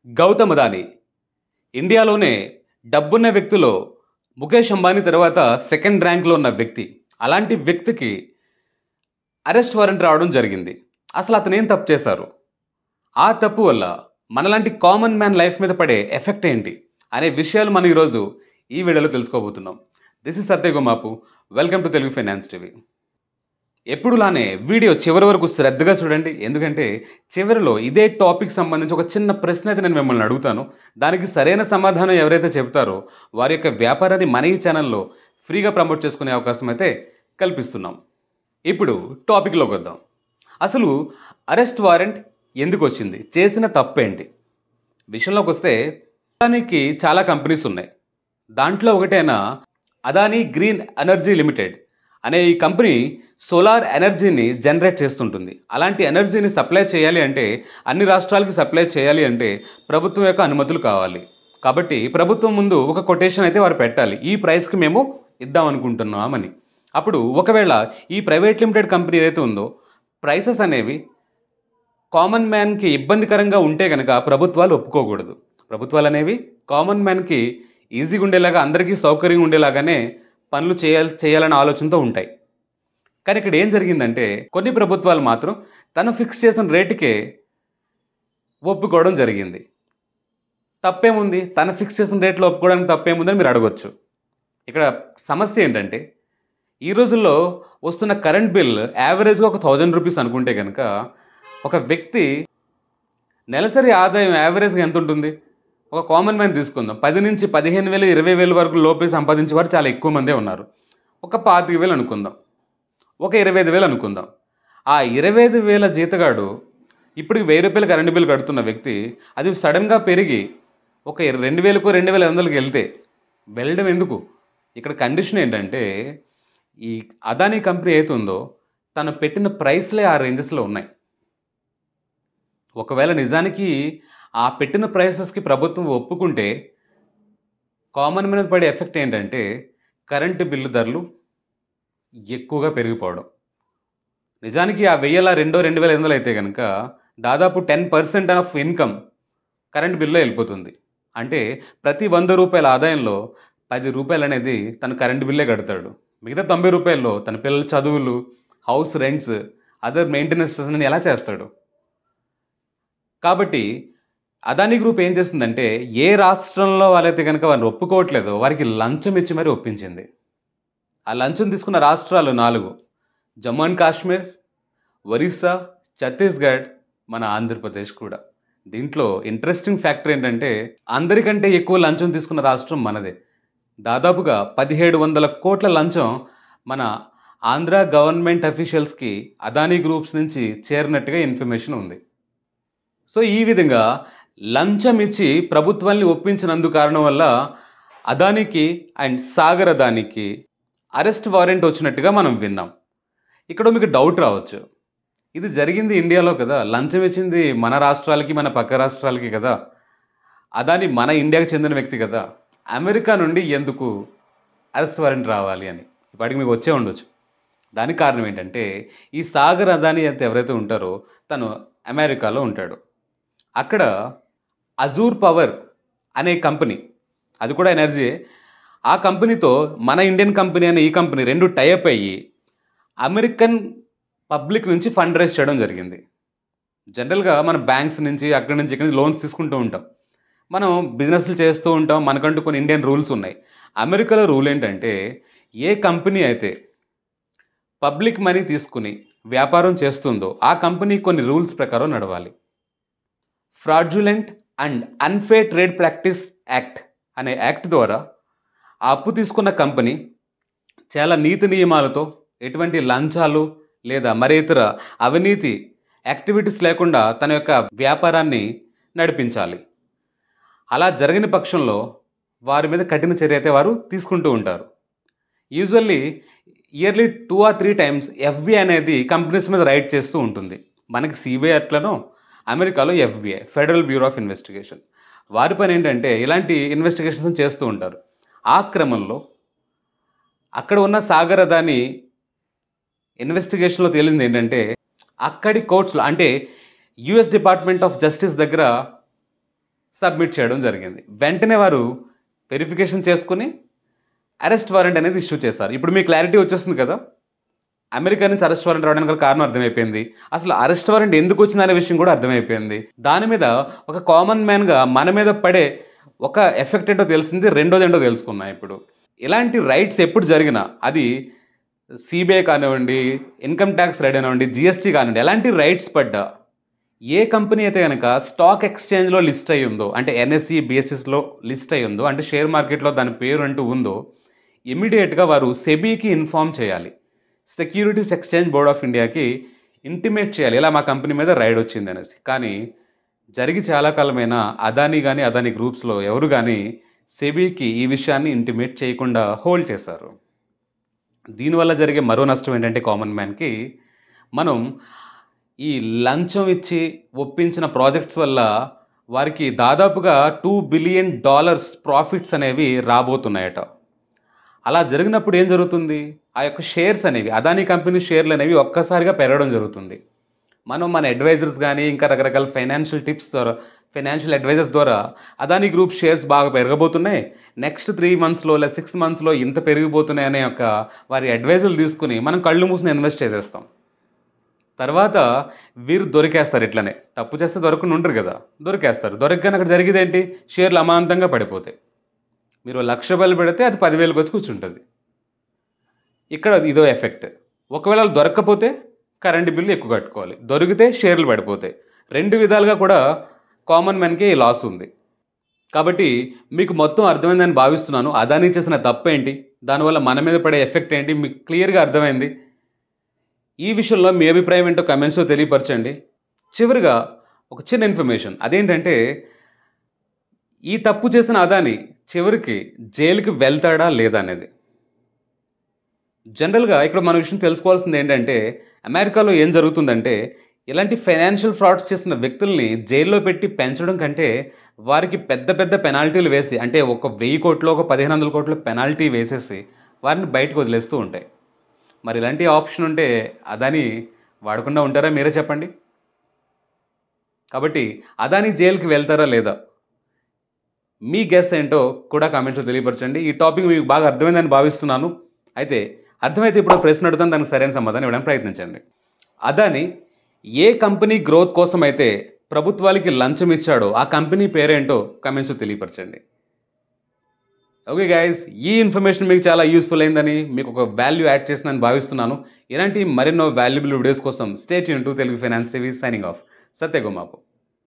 గౌతమ్ అదానీ ఇండియాలోనే డబ్బున్న వ్యక్తిలో ముఖేష్ అంబానీ తర్వాత సెకండ్ ర్యాంక్లో ఉన్న వ్యక్తి. అలాంటి వ్యక్తికి అరెస్ట్ వారెంట్ రావడం జరిగింది. అసలు అతను ఏం తప్పు చేశారు? ఆ తప్పు వల్ల మనలాంటి కామన్ మ్యాన్ లైఫ్ మీద పడే ఎఫెక్ట్ ఏంటి అనే విషయాలు మనం ఈరోజు ఈ వీడియోలో తెలుసుకోబోతున్నాం. This is Satya Gomapu. Welcome to Telugu finance TV. ఎప్పుడులానే వీడియో చివరి వరకు శ్రద్ధగా చూడండి, ఎందుకంటే చివరిలో ఇదే టాపిక్ సంబంధించి ఒక చిన్న ప్రశ్న అయితే నేను మిమ్మల్ని అడుగుతాను. దానికి సరైన సమాధానం ఎవరైతే చెప్తారో వారి యొక్క వ్యాపారాన్ని మన ఈ ఛానల్లో ఫ్రీగా ప్రమోట్ చేసుకునే అవకాశం అయితే కల్పిస్తున్నాం. ఇప్పుడు టాపిక్లోకి వద్దాం. అసలు అరెస్ట్ వారెంట్ ఎందుకు వచ్చింది? చేసిన తప్పేంటి? విషయంలోకి వస్తే అదానికి చాలా కంపెనీస్ ఉన్నాయి. దాంట్లో ఒకటైన అదానీ గ్రీన్ ఎనర్జీ లిమిటెడ్ అనే ఈ కంపెనీ సోలార్ ఎనర్జీని జనరేట్ చేస్తుంటుంది. అలాంటి ఎనర్జీని సప్లై చేయాలి అంటే, అన్ని రాష్ట్రాలకి సప్లై చేయాలి అంటే ప్రభుత్వం యొక్క అనుమతులు కావాలి. కాబట్టి ప్రభుత్వం ముందు ఒక కొటేషన్ అయితే వారు పెట్టాలి, ఈ ప్రైస్కి మేము ఇద్దాం అనుకుంటున్నామని. అప్పుడు ఒకవేళ ఈ ప్రైవేట్ లిమిటెడ్ కంపెనీ ఏదైతే ఉందో ప్రైసెస్ అనేవి కామన్ మ్యాన్కి ఇబ్బందికరంగా ఉంటే కనుక ప్రభుత్వాలు ఒప్పుకోకూడదు. ప్రభుత్వాలు అనేవి కామన్ మ్యాన్కి ఈజీగా ఉండేలాగా, అందరికీ సౌకర్యంగా ఉండేలాగానే పనులు చేయాలనే ఆలోచనతో ఉంటాయి. కానీ ఇక్కడ ఏం జరిగిందంటే, కొన్ని ప్రభుత్వాలు మాత్రం తను ఫిక్స్ చేసిన రేటుకే ఒప్పుకోవడం జరిగింది. తప్పేముంది? తను ఫిక్స్ చేసిన రేట్లో ఒప్పుకోవడానికి తప్పేముందని మీరు అడగొచ్చు. ఇక్కడ సమస్య ఏంటంటే, ఈ రోజుల్లో వస్తున్న కరెంట్ బిల్ యావరేజ్గా ఒక 1000 రూపీస్ అనుకుంటే కనుక, ఒక వ్యక్తి నెలసరి ఆదాయం యావరేజ్గా ఎంత ఉంటుంది? ఒక కామన్ మ్యాన్ తీసుకుందాం, 10 నుంచి 15,000, 20,000 వరకు లోపే సంపాదించే వారు చాలా ఎక్కువ మందే ఉన్నారు. ఒక 25,000 అనుకుందాం, ఒక 25,000 అనుకుందాం. ఆ 25,000 జీతగాడు ఇప్పుడు 1000 రూపాయలు కరెంటు బిల్ కడుతున్న వ్యక్తి, అది సడన్గా పెరిగి ఒక 2,000కో 2,500కి వెళ్తే వెళ్ళడం ఎందుకు? ఇక్కడ కండిషన్ ఏంటంటే, ఈ అదానీ కంపెనీ ఏతుందో తను పెట్టిన ప్రైస్లే ఆ రేంజెస్లో ఉన్నాయి. ఒకవేళ నిజానికి ఆ పెట్టిన ప్రైసెస్కి ప్రభుత్వం ఒప్పుకుంటే కామన్ మీద పడే ఎఫెక్ట్ ఏంటంటే, కరెంటు బిల్లు ధరలు ఎక్కువగా పెరిగిపోవడం. నిజానికి ఆ 1000 2,500 అయితే కనుక దాదాపు 10% ఆఫ్ ఇన్కమ్ కరెంట్ బిల్లో వెళ్ళిపోతుంది. అంటే ప్రతి 100 రూపాయల ఆదాయంలో 10 రూపాయలు అనేది తన కరెంట్ బిల్లే కడతాడు. మిగతా 90 రూపాయల్లో తన పిల్లల చదువులు, హౌస్ రెంట్స్, అదర్ మెయింటెనెన్సెస్ అని ఎలా చేస్తాడు? కాబట్టి అదానీ గ్రూప్ ఏం చేస్తుందంటే, ఏ రాష్ట్రంలో వాళ్ళైతే కనుక వారిని ఒప్పుకోవట్లేదో వారికి లంచం ఇచ్చి మరీ ఒప్పించింది. ఆ లంచం తీసుకున్న రాష్ట్రాలు 4: జమ్మూ అండ్ కాశ్మీర్, ఒరిస్సా, ఛత్తీస్గఢ్, మన ఆంధ్రప్రదేశ్ కూడా. దీంట్లో ఇంట్రెస్టింగ్ ఫ్యాక్టర్ ఏంటంటే, అందరికంటే ఎక్కువ లంచం తీసుకున్న రాష్ట్రం మనదే. దాదాపుగా 1700 కోట్ల లంచం మన ఆంధ్ర గవర్నమెంట్ అఫీషియల్స్కి అదానీ గ్రూప్స్ నుంచి చేరినట్టుగా ఇన్ఫర్మేషన్ ఉంది. సో ఈ విధంగా లంచం ఇచ్చి ప్రభుత్వాన్ని ఒప్పించినందుకు కారణం వల్ల అదానీకి అండ్ సాగర్ అదానీకి అరెస్ట్ వారెంట్ వచ్చినట్టుగా మనం విన్నాం. ఇక్కడ మీకు డౌట్ రావచ్చు, ఇది జరిగింది ఇండియాలో కదా, లంచం ఇచ్చింది మన రాష్ట్రాలకి, మన పక్క రాష్ట్రాలకి కదా, అదానీ మన ఇండియాకి చెందిన వ్యక్తి కదా, అమెరికా నుండి ఎందుకు అరెస్ట్ వారెంట్ రావాలి అని ఇప్పటికి మీకు వచ్చే ఉండొచ్చు. దానికి కారణం ఏంటంటే, ఈ సాగర్ అదానీ అయితే ఎవరైతే ఉంటారో తను అమెరికాలో ఉంటాడు. అక్కడ అజూర్ పవర్ అనే కంపెనీ, అది కూడా ఎనర్జీ, ఆ కంపెనీతో మన ఇండియన్ కంపెనీ అనే ఈ కంపెనీ రెండు టైఅప్ అయ్యి అమెరికన్ పబ్లిక్ నుంచి ఫండ్ రైజ్ చేయడం జరిగింది. జనరల్గా మన బ్యాంక్స్ నుంచి అక్కడి నుంచి ఇక్కడి నుంచి లోన్స్ తీసుకుంటూ ఉంటాం, మనం బిజినెస్లు చేస్తూ ఉంటాం, మనకంటూ కొన్ని ఇండియన్ రూల్స్ ఉన్నాయి. అమెరికాలో రూల్ ఏంటంటే, ఏ కంపెనీ అయితే పబ్లిక్ మనీ తీసుకుని వ్యాపారం చేస్తుందో ఆ కంపెనీ కొన్ని రూల్స్ ప్రకారం నడవాలి. Fraudulent and unfair trade practice act అనే యాక్ట్ ద్వారా ఆ అప్పు తీసుకున్న కంపెనీ చాలా నీతి నియమాలతో, ఎటువంటి లంచాలు లేదా మరే ఇతర అవినీతి యాక్టివిటీస్ లేకుండా తన యొక్క వ్యాపారాన్ని నడిపించాలి. అలా జరిగిన పక్షంలో వారి మీద కఠిన చర్య అయితే వారు తీసుకుంటూ ఉంటారు. Usually yearly 2 or 3 times FBI అనేది కంపెనీస్ మీద రైడ్ చేస్తూ ఉంటుంది. మనకి సిబిఐ అట్లనో, అమెరికాలో FBI, federal bureau of investigation. వారి పని ఏంటంటే ఇలాంటి ఇన్వెస్టిగేషన్స్ చేస్తూ ఉంటారు. ఆ క్రమంలో అక్కడ ఉన్న సాగర్ అదానీ ఇన్వెస్టిగేషన్లో తేలింది ఏంటంటే, అక్కడి కోర్ట్స్లో అంటే యుఎస్ డిపార్ట్మెంట్ ఆఫ్ జస్టిస్ దగ్గర సబ్మిట్ చేయడం జరిగింది. వెంటనే వారు వెరిఫికేషన్ చేసుకుని అరెస్ట్ వారెంట్ అనేది ఇష్యూ చేశారు. ఇప్పుడు మీకు క్లారిటీ వచ్చేస్తుంది కదా! అమెరికా నుంచి అరెస్ట్ వారెంట్ రావడానికి గల కారణం అర్థమైపోయింది. అసలు అరెస్ట్ వారెంట్ ఎందుకు వచ్చిందనే విషయం కూడా అర్థమైపోయింది. దాని మీద ఒక కామన్ మ్యాన్‌గా మన మీద పడే ఒక ఎఫెక్ట్ ఏంటో తెలిసింది. రెండోదేంటో తెలుసుకున్నాం ఇప్పుడు. ఇలాంటి రైట్స్ ఎప్పుడు జరిగినా అది సీబీఐ కానివ్వండి, ఇన్‌కమ్ టాక్స్ రైడ్ కానివ్వండి, జీఎస్టీ కానివ్వండి, ఎలాంటి రైట్స్ పడ్డా ఏ కంపెనీ అయితే గనక స్టాక్ ఎక్స్‌చేంజ్‌లో లిస్ట్ అయ్యి ఉందో, అంటే ఎన్ఎస్ఈ, బీఎస్ఎస్‌లో లిస్ట్ అయ్యి ఉందో, అంటే షేర్ మార్కెట్‌లో దాని పేరు అంటూ ఉందో, ఇమ్మీడియేట్‌గా వారు సెబీకి ఇన్ఫార్మ్ చేయాలి. సెక్యూరిటీస్ ఎక్స్చేంజ్ బోర్డ్ ఆఫ్ ఇండియాకి ఇంటిమేట్ చేయాలి. ఇలా మా కంపెనీ మీద రైడ్ వచ్చిందనేసి. కానీ జరిగి చాలా కాలమైనా అదానీ గాని, అదానీ గ్రూప్స్‌లో ఎవరు గాని సెబీకి ఈ విషయాన్ని ఇంటిమేట్ చేయకుండా హోల్డ్ చేశారు. దీనివల్ల జరిగే మరో నష్టం ఏంటంటే కామన్ మ్యాన్‌కి మనం ఈ లంచం ఇచ్చి ఒప్పించిన ప్రాజెక్ట్స్ వల్ల వారికి దాదాపుగా $2 బిలియన్ ప్రాఫిట్స్ అనేవి రాబోతున్నాయట. అలా జరిగినప్పుడు ఏం జరుగుతుంది? ఆ యొక్క షేర్స్ అనేవి, అదానీ కంపెనీ షేర్లు అనేవి ఒక్కసారిగా పెరగడం జరుగుతుంది. మనం మన అడ్వైజర్స్ గానీ, ఇంకా రకరకాల ఫైనాన్షియల్ టిప్స్ ద్వారా, ఫైనాన్షియల్ అడ్వైజర్స్ ద్వారా అదానీ గ్రూప్ షేర్స్ బాగా పెరగబోతున్నాయి. నెక్స్ట్ 3 మంత్స్‌లో లేదా 6 మంత్స్‌లో ఇంత పెరిగిపోతున్నాయి అనే యొక్క వారి అడ్వైజులు తీసుకొని మనం కళ్ళు మూసుకొని ఇన్వెస్ట్ చేసేస్తాం. తర్వాత వీరు దొరికేస్తారు ఇట్లనే. తప్పు చేస్తే దొరకకుండా ఉండరు కదా! దొరికేస్తారు. దొరకగానే అక్కడ జరిగేదేంటి? షేర్లు అమాంతంగా పడిపోతాయి. మీరు ₹1,00,000 పెడితే అది 10,000కి వచ్చి కూర్చుంటది. ఇక్కడ ఇదో ఎఫెక్ట్. ఒకవేళ దొరక్కపోతే కరెంట్ బిల్లు ఎక్కువ కట్టుకోవాలి. దొరికితే షేర్లు పడిపోతాయి. 2 విధాలుగా కూడా కామన్ మ్యాన్‌కి లాస్ ఉంది. కాబట్టి మీకు మొత్తం అర్థమైందని భావిస్తున్నాను. అదానీ చేసిన తప్పేంటి? దానివల్ల మన మీద పడే ఎఫెక్ట్ ఏంటి? మీకు క్లియర్‌గా అర్థమైంది. ఈ విషయంలో మీ అభిప్రాయం ఏంటో కామెంట్స్‌లో తెలియపరచండి. చివరిగా ఒక చిన్న ఇన్ఫర్మేషన్. అదేంటంటే ఈ తప్పు చేసిన అదానీ చివరికి జైలుకి వెళ్తాడా లేదా అనేది. జనరల్‌గా ఇక్కడ మన విషయం తెలుసుకోవాల్సింది ఏంటంటే, అమెరికాలో ఏం జరుగుతుందంటే, ఇలాంటి ఫైనాన్షియల్ ఫ్రాడ్స్ చేసిన వ్యక్తుల్ని జైల్లో పెట్టి పెంచడం కంటే, వారికి పెద్ద పెద్ద పెనాల్టీలు వేసి, అంటే ఒక 1000 కోట్లో, ఒక 1500 కోట్ల పెనాల్టీ వేసేసి, వారిని బయటకు వదిలేస్తూ ఉంటాయి. మరి ఇలాంటి ఆప్షన్ ఉంటే అదానీ వాడకుండా ఉంటారా? మీరే చెప్పండి. కాబట్టి అదానీ జైలుకి వెళ్తారా లేదా? మీ గెస్ ఏంటో కూడా కామెంట్స్‌లో తెలియపరచండి. ఈ టాపిక్ మీకు బాగా అర్థమైందని భావిస్తున్నాను. అయితే అర్థమైతే ఇప్పుడు ప్రశ్న అడుగుతాను, దానికి సరైన సమాధానం ఇవ్వడానికి ప్రయత్నించండి. అదానీ ఏ కంపెనీ గ్రోత్ కోసం అయితే ప్రభుత్వాలకి లంచం ఇచ్చాడో ఆ కంపెనీ పేరేంటో కామెంట్స్‌లో తెలియపరచండి. ఓకే గైస్, ఈ ఇన్ఫర్మేషన్ మీకు చాలా యూస్ఫుల్ అయిందని, మీకు ఒక వాల్యూ యాడ్ చేసిందని భావిస్తున్నాను. ఇలాంటి మరెన్నో వాల్యుబుల్ వీడియోస్ కోసం stay tune to Telugu finance TV. Signing off. Satya గోమాపు.